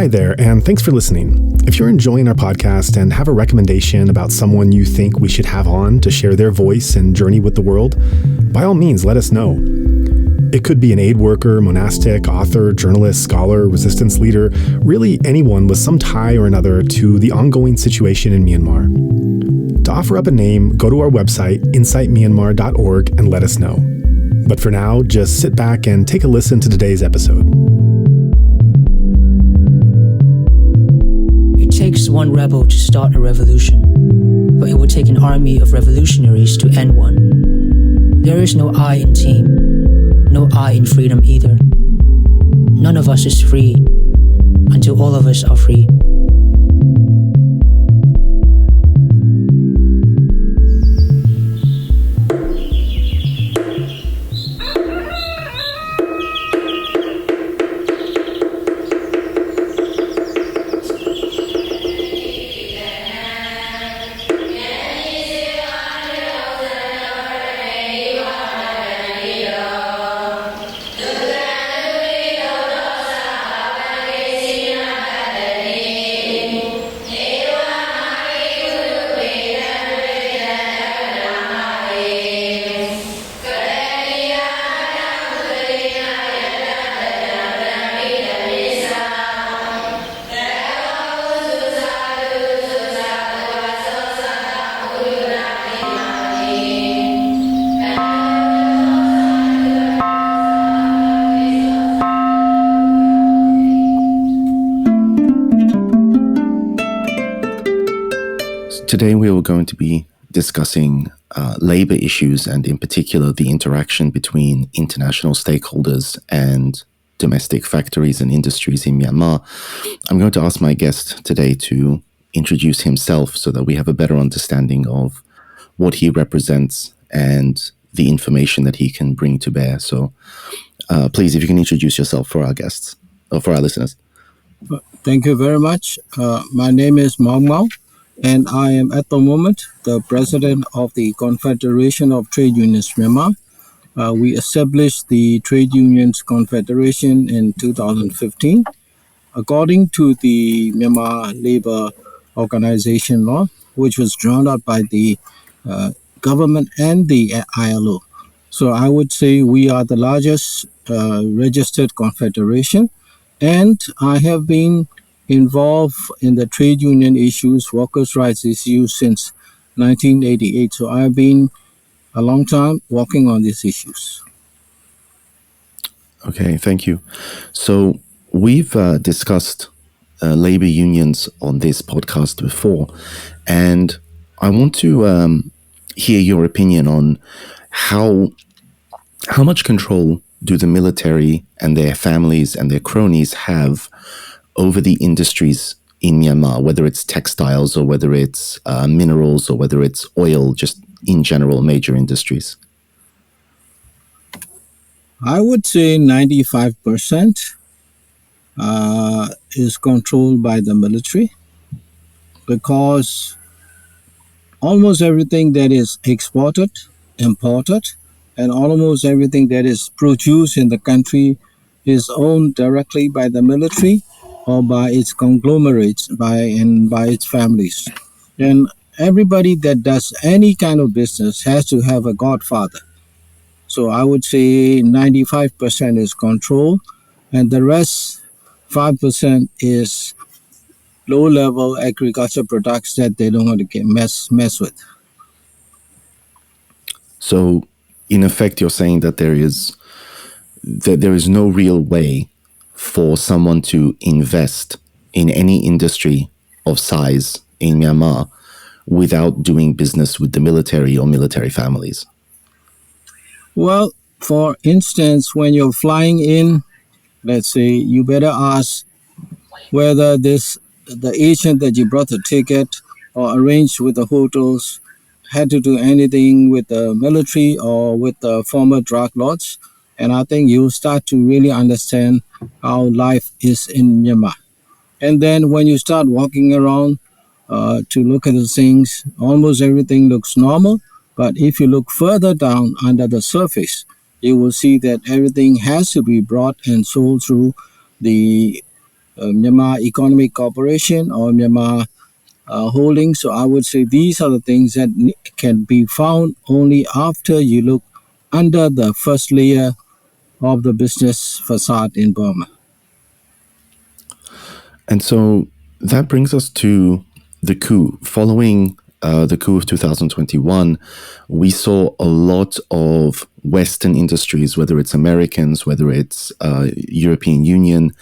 Hi there, and thanks for listening. If you're enjoying our podcast and have a recommendation about someone you think we should have on to share their voice and journey with the world, by all means, let us know. It could be an aid worker, monastic, author, journalist, scholar, resistance leader, really anyone with some tie or another to the ongoing situation in Myanmar. To offer up a name, go to our website, insightmyanmar.org, and let us know. But for now, just sit back and take a listen to today's episode. It takes one rebel to start a revolution, but it will take an army of revolutionaries to end one. There is no I in team, no I in freedom either. None of us is free until all of us are free. Today we are going to be discussing labor issues and in particular the interaction between international stakeholders and domestic factories and industries in Myanmar. I'm going to ask my guest today to introduce himself so that we have a better understanding of what he represents and the information that he can bring to bear. So please, if you can introduce yourself for our guests or for our listeners. Thank you very much. My name is Maung Maung, and I am at the moment the president of the Confederation of Trade Unions Myanmar. We established the Trade Unions Confederation in 2015 according to the Myanmar Labor Organization law, which was drawn up by the government and the ILO. So I would say we are the largest registered confederation, and I have been involved in the trade union issues, workers' rights issues since 1988. So I've been a long time working on these issues. Okay, thank you. So we've discussed labor unions on this podcast before, and I want to hear your opinion on how much control do the military and their families and their cronies have over the industries in Myanmar, whether it's textiles or whether it's minerals or whether it's oil, just in general, major industries? I would say 95% is controlled by the military, because almost everything that is exported, imported, and almost everything that is produced in the country is owned directly by the military or by its conglomerates, by its families. And everybody that does any kind of business has to have a godfather. So I would say 95% is control, and the rest 5% is low-level agriculture products that they don't want to get mess with. So, in effect, you're saying that there is no real way for someone to invest in any industry of size in Myanmar without doing business with the military or military families? Well, for instance, when you're flying in, let's say, you better ask whether the agent that you brought the ticket or arranged with the hotels had to do anything with the military or with the former drug lords. And I think you start to really understand how life is in Myanmar. And then when you start walking around to look at the things, almost everything looks normal. But if you look further down under the surface, you will see that everything has to be brought and sold through the Myanmar Economic Corporation or Myanmar Holding. So I would say these are the things that can be found only after you look under the first layer of the business facade in Burma. And so that brings us to the coup. Following the coup of 2021, we saw a lot of Western industries, whether it's Americans, whether it's European Union,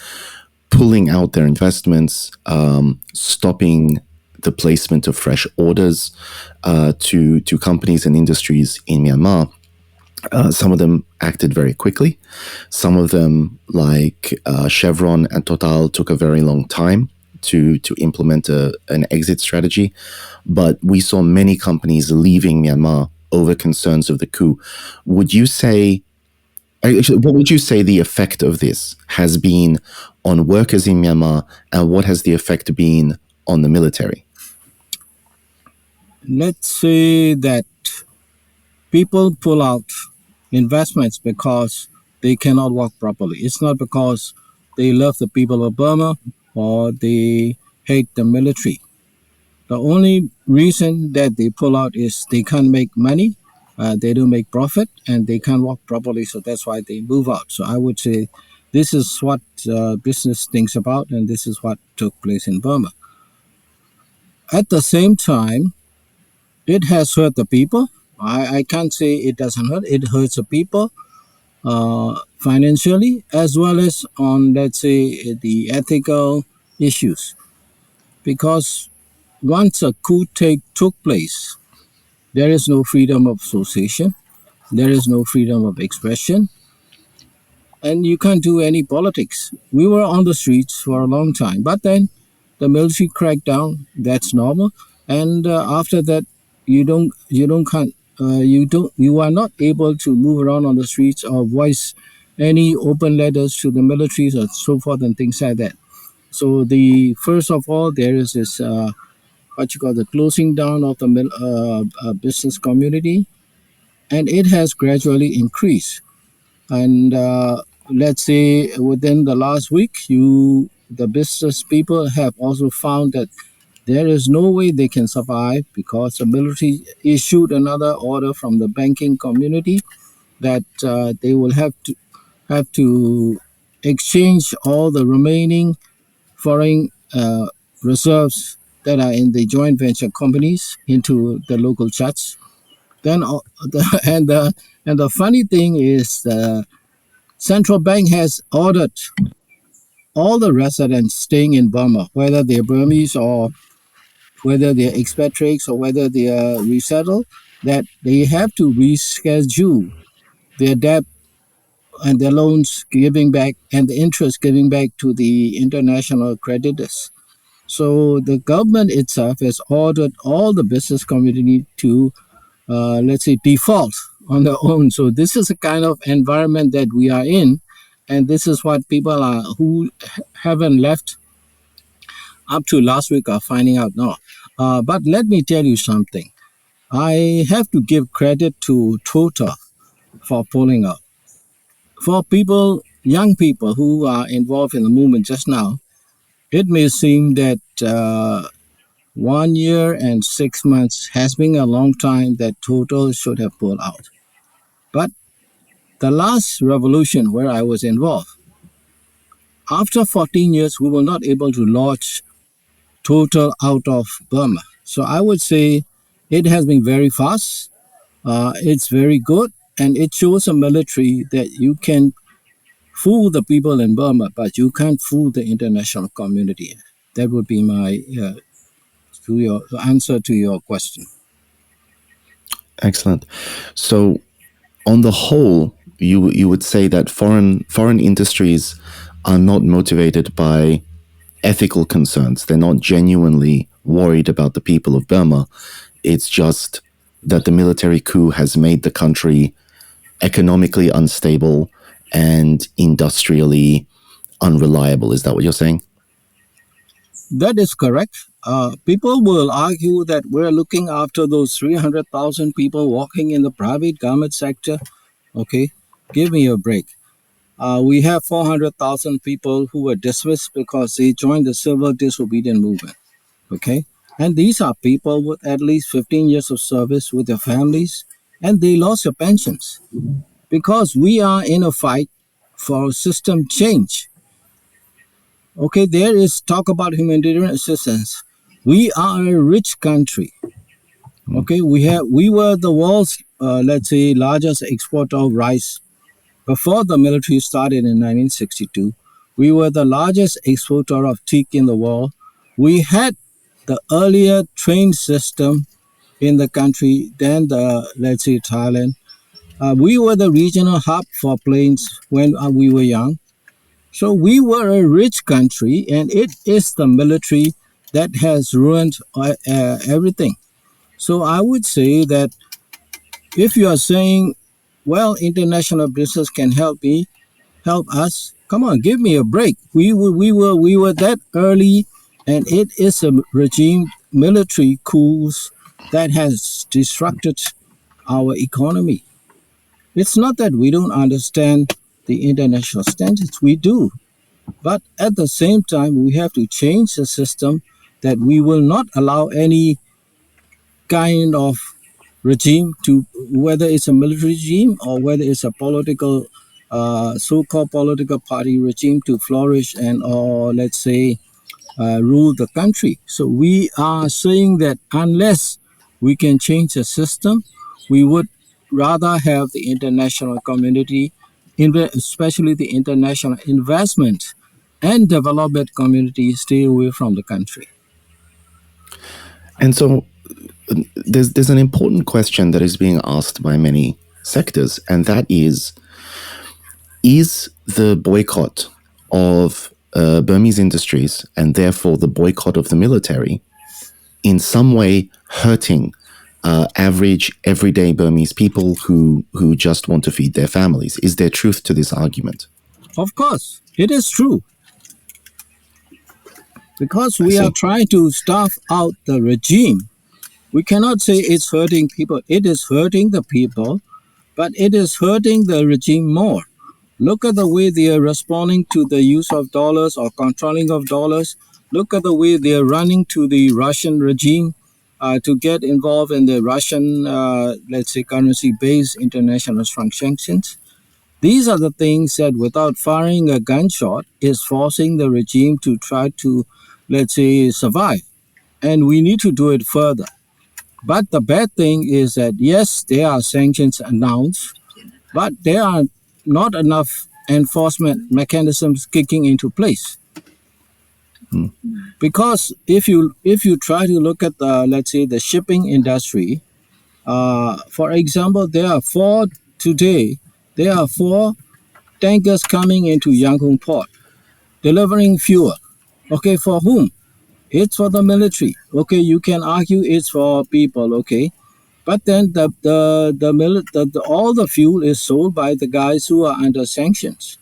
pulling out their investments, stopping the placement of fresh orders to companies and industries in Myanmar. Some of them acted very quickly. Some of them, like Chevron and Total, took a very long time to implement an exit strategy. But we saw many companies leaving Myanmar over concerns of the coup. Would you say, actually, what would you say the effect of this has been on workers in Myanmar, and what has the effect been on the military? Let's say that people pull out investments because they cannot work properly. It's not because they love the people of Burma or they hate the military. The only reason that they pull out is they can't make money, they don't make profit, and they can't work properly. So that's why they move out. So I would say this is what business thinks about, and this is what took place in Burma. At the same time, it has hurt the people. I can't say it doesn't hurt. It hurts the people financially as well as on, let's say, the ethical issues. Because once a coup took place, there is no freedom of association, there is no freedom of expression, and you can't do any politics. We were on the streets for a long time, but then the military cracked down. That's normal, and after that, you are not able to move around on the streets or voice any open letters to the militaries or so forth and things like that. So the first of all, there is this what you call the closing down of the business community, and it has gradually increased. And let's say within the last week, the business people have also found that there is no way they can survive because the military issued another order from the banking community that they will have to exchange all the remaining foreign reserves that are in the joint venture companies into the local chats. Then and the funny thing is the central bank has ordered all the residents staying in Burma, whether they're Burmese or whether they're expatriates or whether they are resettled, that they have to reschedule their debt and their loans giving back and the interest giving back to the international creditors. So the government itself has ordered all the business community to, let's say, default on their own. So this is a kind of environment that we are in, and this is what people are who haven't left up to last week are finding out now. But let me tell you something. I have to give credit to Total for pulling out. For people, young people who are involved in the movement just now, it may seem that 1 year and 6 months has been a long time that Total should have pulled out. But the last revolution where I was involved, after 14 years, we were not able to launch Total out of Burma. So I would say it has been very fast. It's very good, and it shows a military that you can fool the people in Burma, but you can't fool the international community. That would be my answer to your question. Excellent. So, on the whole, you would say that foreign industries are not motivated by ethical concerns. They're not genuinely worried about the people of Burma. It's just that the military coup has made the country economically unstable and industrially unreliable. Is that what you're saying? That is correct. People will argue that we're looking after those 300,000 people working in the private garment sector. Okay, give me a break. We have 400,000 people who were dismissed because they joined the civil disobedient movement. Okay. And these are people with at least 15 years of service with their families, and they lost their pensions because we are in a fight for system change. Okay, there is talk about humanitarian assistance. We are a rich country. Okay, we were the world's let's say largest exporter of rice before the military started in 1962. We were the largest exporter of teak in the world. We had the earlier train system in the country than the let's say Thailand. We were the regional hub for planes when we were young. So we were a rich country, and it is the military that has ruined everything. So I would say that if you are saying, well, international business can help us, come on, give me a break. We were that early, and it is a regime military coups that has disrupted our economy. It's not that we don't understand the international standards. We do. But at the same time, we have to change the system that we will not allow any kind of regime to, whether it's a military regime or whether it's a political, so-called political party regime to flourish and, or let's say, rule the country. So we are saying that unless we can change the system, we would rather have the international community, especially the international investment and development community, stay away from the country. And so there's an important question that is being asked by many sectors, and that is the boycott of Burmese industries, and therefore the boycott of the military, in some way hurting average, everyday Burmese people who just want to feed their families? Is there truth to this argument? Of course, it is true. Because we are trying to starve out the regime, we cannot say it's hurting people. It is hurting the people, but it is hurting the regime more. Look at the way they are responding to the use of dollars or controlling of dollars. Look at the way they are running to the Russian regime to get involved in the Russian, let's say, currency-based international sanctions. These are the things that, without firing a gunshot, is forcing the regime to try to, let's say, survive. And we need to do it further. But the bad thing is that, yes, there are sanctions announced, but there are not enough enforcement mechanisms kicking into place. Because if you try to look at the, let's say, the shipping industry, for example, there are four tankers coming into Yangon port, delivering fuel. Okay, for whom? It's for the military. Okay, you can argue it's for people. Okay, but then all the fuel is sold by the guys who are under sanctions,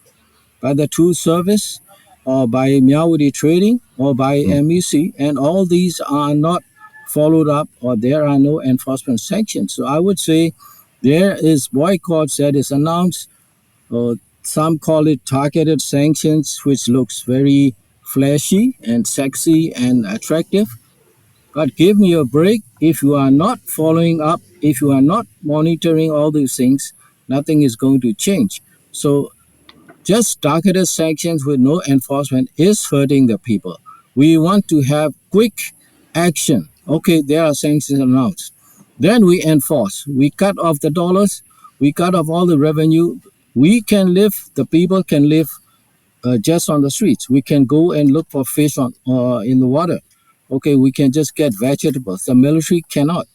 by the True Service, or by Myanmar Trading, or by MEC, and all these are not followed up, or there are no enforcement sanctions. So I would say there is boycotts that is announced. Some call it targeted sanctions, which looks very flashy and sexy and attractive. But give me a break. If you are not following up, if you are not monitoring all these things, nothing is going to change. So just targeted sanctions with no enforcement is hurting the people. We want to have quick action. Okay, there are sanctions announced. Then we enforce. We cut off the dollars. We cut off all the revenue. We can live, the people can live just on the streets. We can go and look for fish in the water. Okay, we can just get vegetables. The military cannot.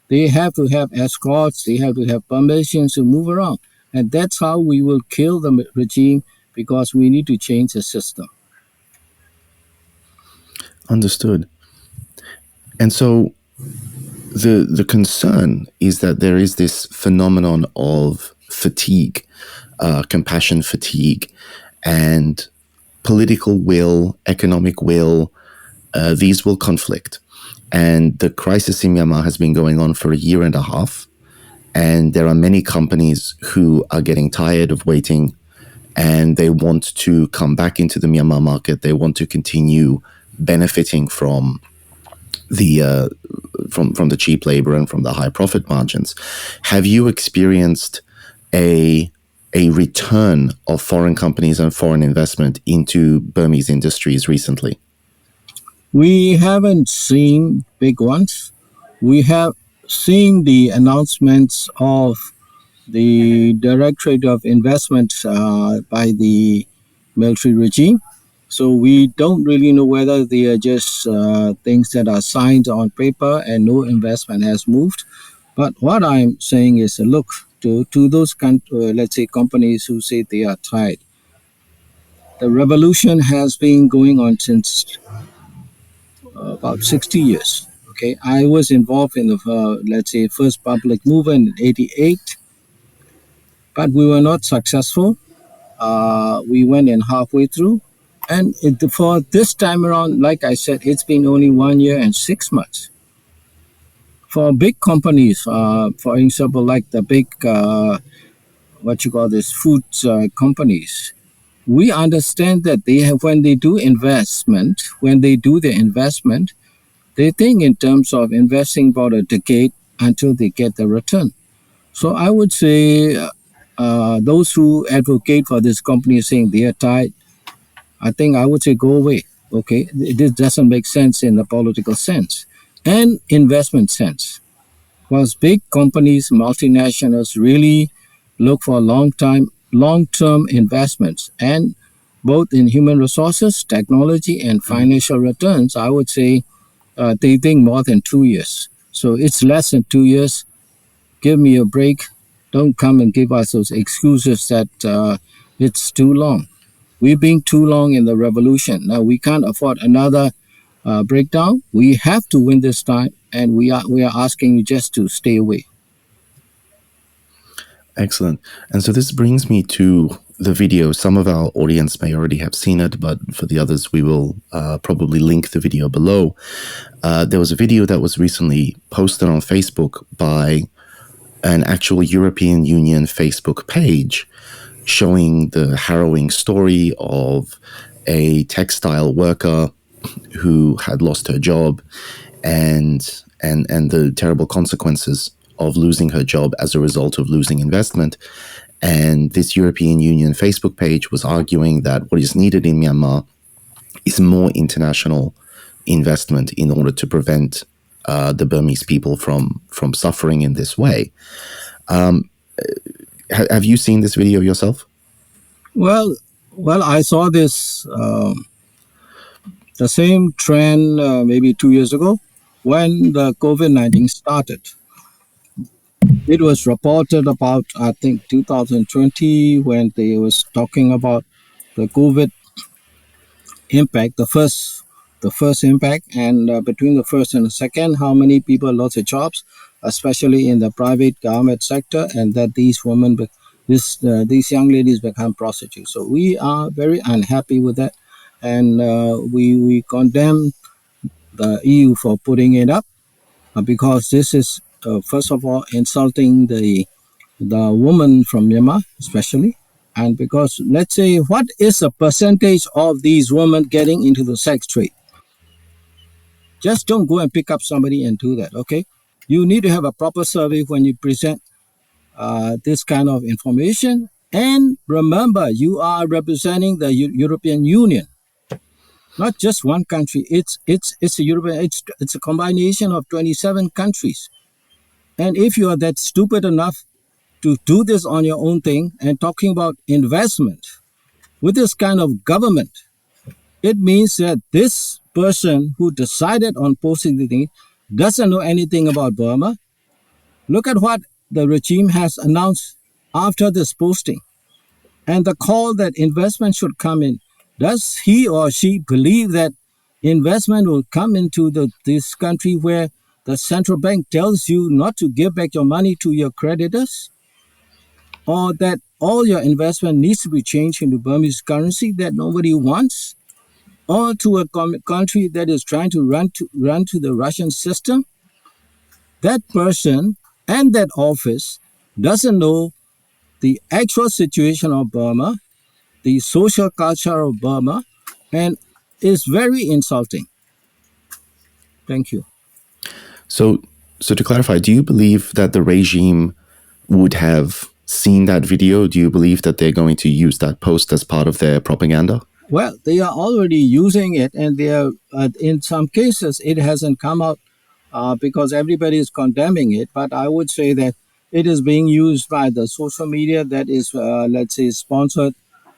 They have to have escorts. They have to have permissions to move around. And that's how we will kill the regime, because we need to change the system. Understood. And so the concern is that there is this phenomenon of fatigue, compassion fatigue, and political will, economic will. These will conflict. And the crisis in Myanmar has been going on for a year and a half. And there are many companies who are getting tired of waiting and they want to come back into the Myanmar market. They want to continue benefiting from the from the cheap labor and from the high profit margins. Have you experienced a return of foreign companies and foreign investment into Burmese industries recently? We haven't seen big ones. We have seen the announcements of the Directorate of Investment by the military regime. So we don't really know whether they are just things that are signed on paper and no investment has moved. But what I'm saying is, look, to those, let's say, companies who say they are tied. The revolution has been going on since about 60 years. Okay, I was involved in the, let's say, first public movement in '88, but we were not successful. We went in halfway through. And for this time around, like I said, it's been only 1 year and 6 months. For big companies, for example, like the big, food companies, we understand that they have, when they do the investment, they think in terms of investing about a decade until they get the return. So I would say those who advocate for this company saying they are tied, I think I would say go away. Okay, this doesn't make sense in the political sense and investment sense. Because big companies, multinationals really look for long-term investments, and both in human resources, technology, and financial returns. I would say they think more than 2 years. So it's less than 2 years. Give me a break. Don't come and give us those excuses that it's too long. We've been too long in the revolution. Now we can't afford another breakdown. We have to win this time, and we are asking you just to stay away. Excellent. And so this brings me to the video. Some of our audience may already have seen it, but for the others, we will probably link the video below. There was a video that was recently posted on Facebook by an actual European Union Facebook page showing the harrowing story of a textile worker who had lost her job and the terrible consequences of losing her job as a result of losing investment. And this European Union Facebook page was arguing that what is needed in Myanmar is more international investment in order to prevent the Burmese people from suffering in this way. Have you seen this video yourself? Well, I saw this the same trend maybe 2 years ago when the COVID-19 started. It was reported about, I think, 2020 when they was talking about the COVID impact, the first impact, and between the first and the second, how many people lost their jobs, especially in the private government sector, and that these young ladies become prostitutes. So we are very unhappy with that, and we condemn the EU for putting it up because this is first of all insulting the woman from Myanmar, especially. And because, let's say, what is the percentage of these women getting into the sex trade? Just don't go and pick up somebody and do that, okay? You need to have a proper survey when you present this kind of information. And remember, you are representing the European Union, not just one country. It's a European. It's a combination of 27 countries. And if you are that stupid enough to do this on your own thing and talking about investment with this kind of government, it means that this person who decided on posting the thing doesn't know anything about Burma. Look at what the regime has announced after this posting and the call that investment should come in. Does he or she believe that investment will come into this country where the central bank tells you not to give back your money to your creditors? Or that all your investment needs to be changed into Burmese currency that nobody wants? Or to a country that is trying to run to the Russian system? That person and that office doesn't know the actual situation of Burma, the social culture of Burma, and is very insulting. Thank you. So, so to clarify, do you believe that the regime would have seen that video? Do you believe that they're going to use that post as part of their propaganda? Well, they are already using it, and they are, in some cases, it hasn't come out because everybody is condemning it. But I would say that it is being used by the social media that is, let's say, sponsored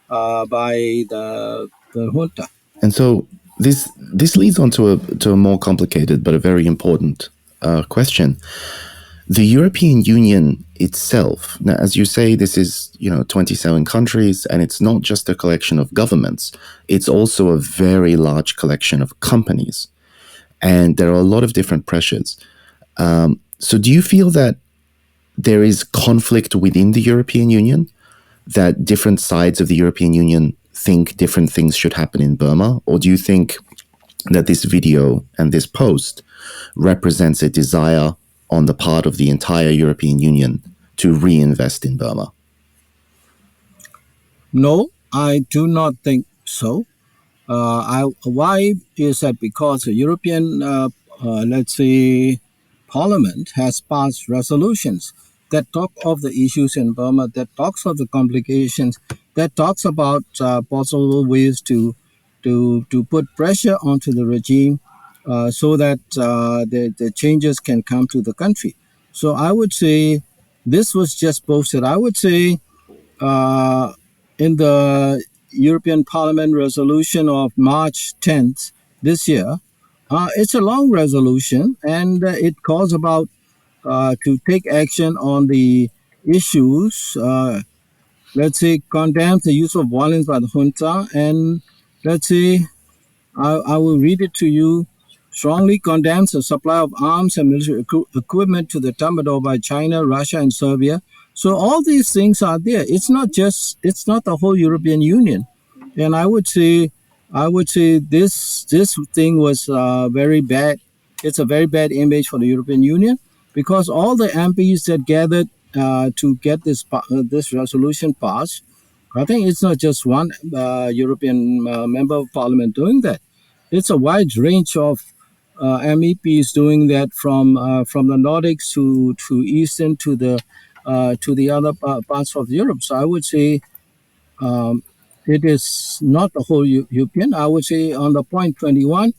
by the junta. And so this leads on to a more complicated but a very important question. The European Union itself, now, as you say, this is 27 countries, and it's not just a collection of governments. It's also a very large collection of companies, and there are a lot of different pressures. So, do you feel that there is conflict within the European Union, that different sides of the European Union think different things should happen in Burma? Or do you think that this video and this post represents a desire on the part of the entire European Union to reinvest in Burma? No, I do not think so. Why is that? Because the European, let's say, Parliament has passed resolutions that talk of the issues in Burma, that talks of the complications, that talks about possible ways to put pressure onto the regime so that the changes can come to the country. So I would say this was just posted. I would say in the European Parliament resolution of March 10th this year, it's a long resolution, and it calls about to take action on the issues, let's say, condemns the use of violence by the junta, and let's say, I will read it to you. Strongly condemns the supply of arms and military equipment to the Tatmadaw by China, Russia, and Serbia. So all these things are there. It's not the whole European Union, and I would say this thing was very bad. It's a very bad image for the European Union because all the MPs that gathered to get this resolution passed. I think it's not just one European member of parliament doing that. It's a wide range of MEPs doing that from the Nordics to Eastern to the other parts of Europe. So I would say it is not the whole European. I would say on the point 21,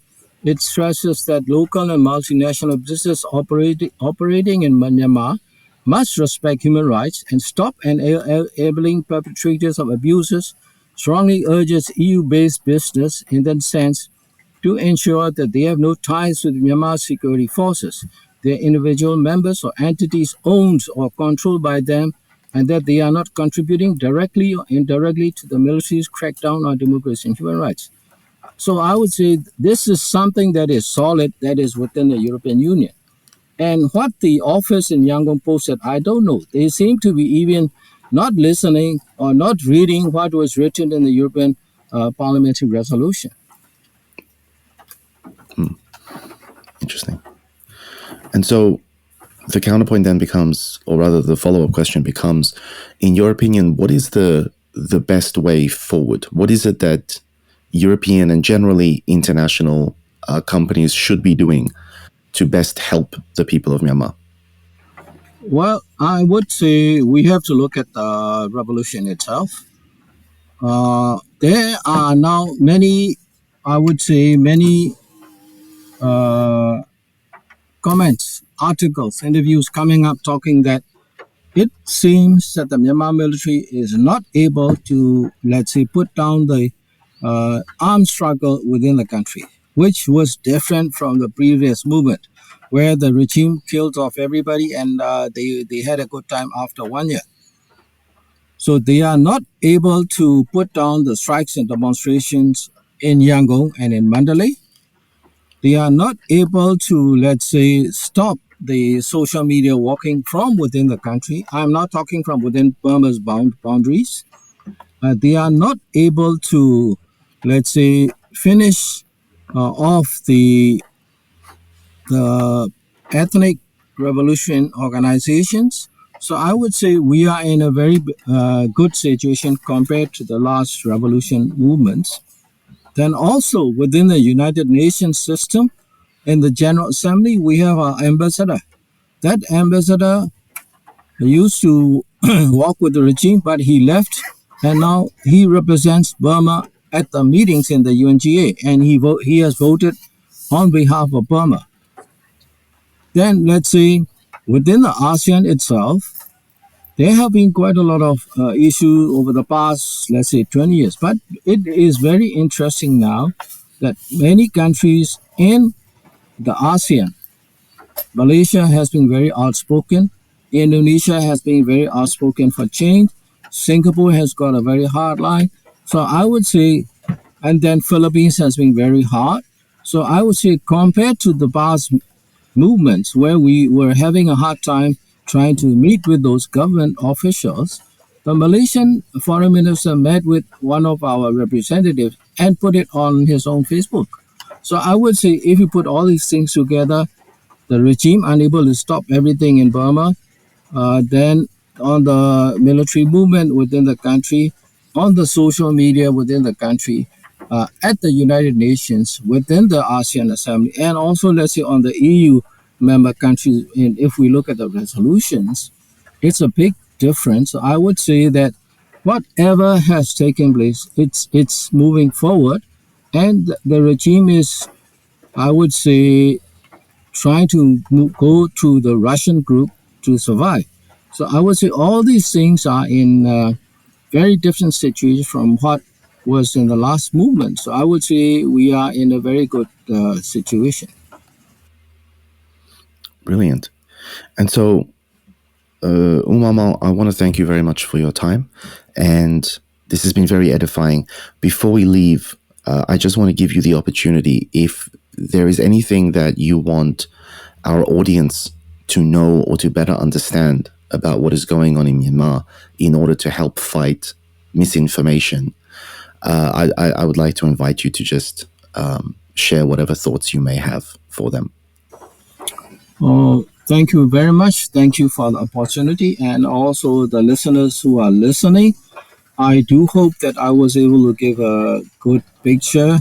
it stresses that local and multinational businesses operating in Myanmar must respect human rights and stop enabling perpetrators of abuses. Strongly urges EU-based business in that sense to ensure that they have no ties with Myanmar security forces, their individual members or entities owned or controlled by them, and that they are not contributing directly or indirectly to the military's crackdown on democracy and human rights. So I would say this is something that is solid, that is within the European Union. And what the office in Yangon posted, I don't know. They seem to be even not listening or not reading what was written in the European parliamentary resolution. Interesting. And so the counterpoint then becomes, or rather the follow-up question becomes, in your opinion, what is the best way forward? What is it that European and generally international companies should be doing to best help the people of Myanmar? Well, I would say we have to look at the revolution itself. There are now many, I would say, many comments, articles, interviews coming up talking that it seems that the Myanmar military is not able to, let's say, put down the armed struggle within the country, which was different from the previous movement, where the regime killed off everybody and they had a good time after 1 year. So they are not able to put down the strikes and demonstrations in Yangon and in Mandalay. They are not able to, let's say, stop the social media walking from within the country. I'm not talking from within Burma's boundaries. They are not able to, let's say, finish off the ethnic revolution organizations. So I would say we are in a very good situation compared to the last revolution movements. Then also within the United Nations system, in the General Assembly, we have our ambassador. That ambassador used to work with the regime, but he left, and now he represents Burma at the meetings in the UNGA, and he has voted on behalf of Burma. Then let's say within the ASEAN itself, there have been quite a lot of issues over the past, let's say, 20 years. But it is very interesting now that many countries in the ASEAN, Malaysia has been very outspoken. Indonesia has been very outspoken for change. Singapore has got a very hard line. So I would say, and then Philippines has been very hard. So I would say compared to the past movements where we were having a hard time trying to meet with those government officials, the Malaysian foreign minister met with one of our representatives and put it on his own Facebook. So I would say if you put all these things together, the regime unable to stop everything in Burma, then on the military movement within the country, on the social media within the country, at the United Nations, within the ASEAN Assembly, and also let's say on the EU member countries, and if we look at the resolutions, it's a big difference. I would say that whatever has taken place, it's moving forward, and the regime is, I would say, trying to go to the Russian group to survive. So I would say all these things are in very different situations from what was in the last movement. So I would say we are in a very good situation. Brilliant. And so, Maung Maung, I want to thank you very much for your time. And this has been very edifying. Before we leave, I just want to give you the opportunity, if there is anything that you want our audience to know or to better understand about what is going on in Myanmar in order to help fight misinformation, I would like to invite you to just share whatever thoughts you may have for them. Oh, thank you very much. Thank you for the opportunity, and also the listeners who are listening. I do hope that I was able to give a good picture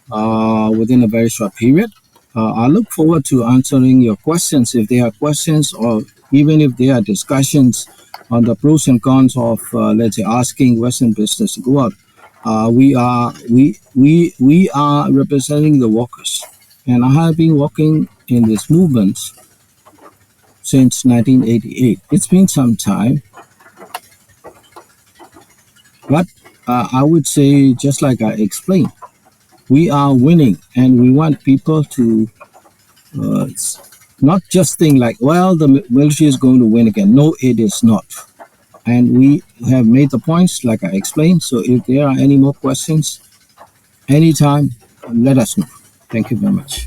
within a very short period. I look forward to answering your questions if there are questions, or even if there are discussions on the pros and cons of, let's say, asking Western business to go out. We are representing the workers, and I have been working in this movement since 1988. It's been some time, but I would say, just like I explained, we are winning, and we want people to not just think like, well, the military is going to win again. No, it is not. And we have made the points like I explained. So if there are any more questions, anytime, let us know. Thank you very much.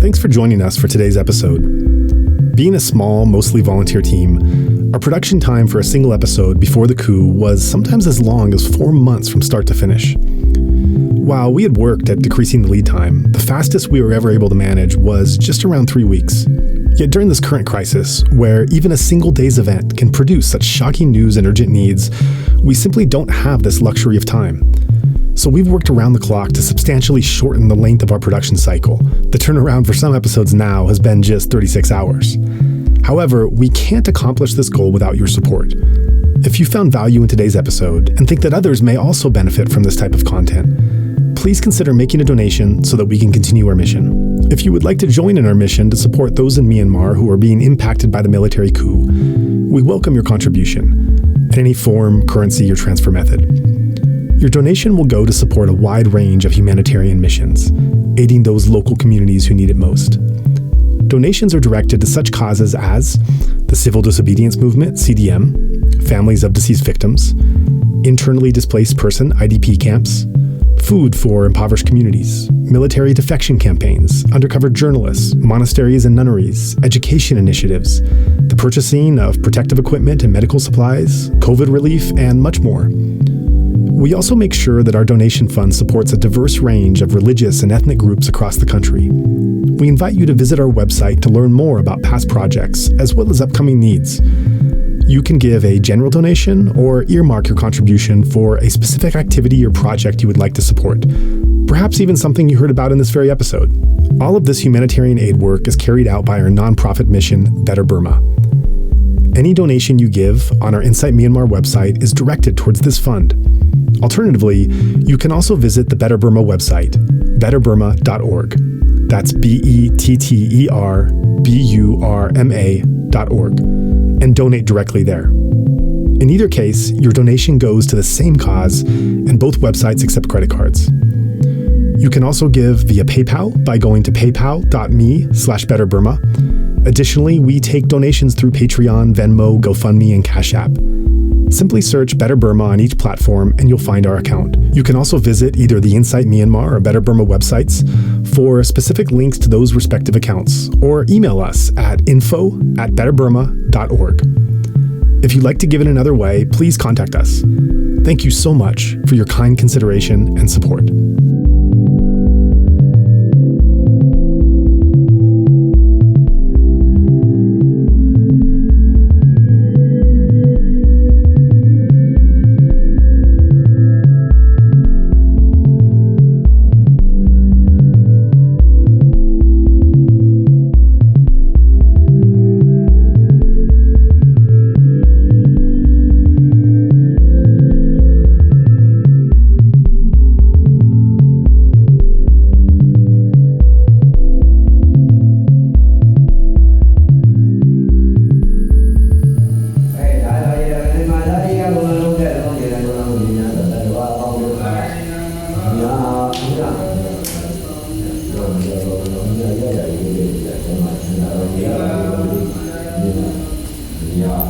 Thanks for joining us for today's episode. Being a small, mostly volunteer team, our production time for a single episode before the coup was sometimes as long as 4 months from start to finish. While we had worked at decreasing the lead time, the fastest we were ever able to manage was just around 3 weeks. Yet during this current crisis, where even a single day's event can produce such shocking news and urgent needs, we simply don't have this luxury of time. So we've worked around the clock to substantially shorten the length of our production cycle. The turnaround for some episodes now has been just 36 hours. However, we can't accomplish this goal without your support. If you found value in today's episode and think that others may also benefit from this type of content, please consider making a donation so that we can continue our mission. If you would like to join in our mission to support those in Myanmar who are being impacted by the military coup, we welcome your contribution in any form, currency, or transfer method. Your donation will go to support a wide range of humanitarian missions, aiding those local communities who need it most. Donations are directed to such causes as the Civil Disobedience Movement, CTUM, families of deceased victims, internally displaced person, IDP camps, food for impoverished communities, military defection campaigns, undercover journalists, monasteries and nunneries, education initiatives, the purchasing of protective equipment and medical supplies, COVID relief, and much more. We also make sure that our donation fund supports a diverse range of religious and ethnic groups across the country. We invite you to visit our website to learn more about past projects as well as upcoming needs. You can give a general donation or earmark your contribution for a specific activity or project you would like to support, perhaps even something you heard about in this very episode. All of this humanitarian aid work is carried out by our nonprofit mission, Better Burma. Any donation you give on our Insight Myanmar website is directed towards this fund. Alternatively, you can also visit the Better Burma website, betterburma.org. That's betterburma.org, and donate directly there. In either case, your donation goes to the same cause, and both websites accept credit cards. You can also give via PayPal by going to paypal.me/betterburma. Additionally, we take donations through Patreon, Venmo, GoFundMe, and Cash App. Simply search Better Burma on each platform and you'll find our account. You can also visit either the Insight Myanmar or Better Burma websites for specific links to those respective accounts, or email us at info@betterburma.org. If you'd like to give in another way, please contact us. Thank you so much for your kind consideration and support. Yeah.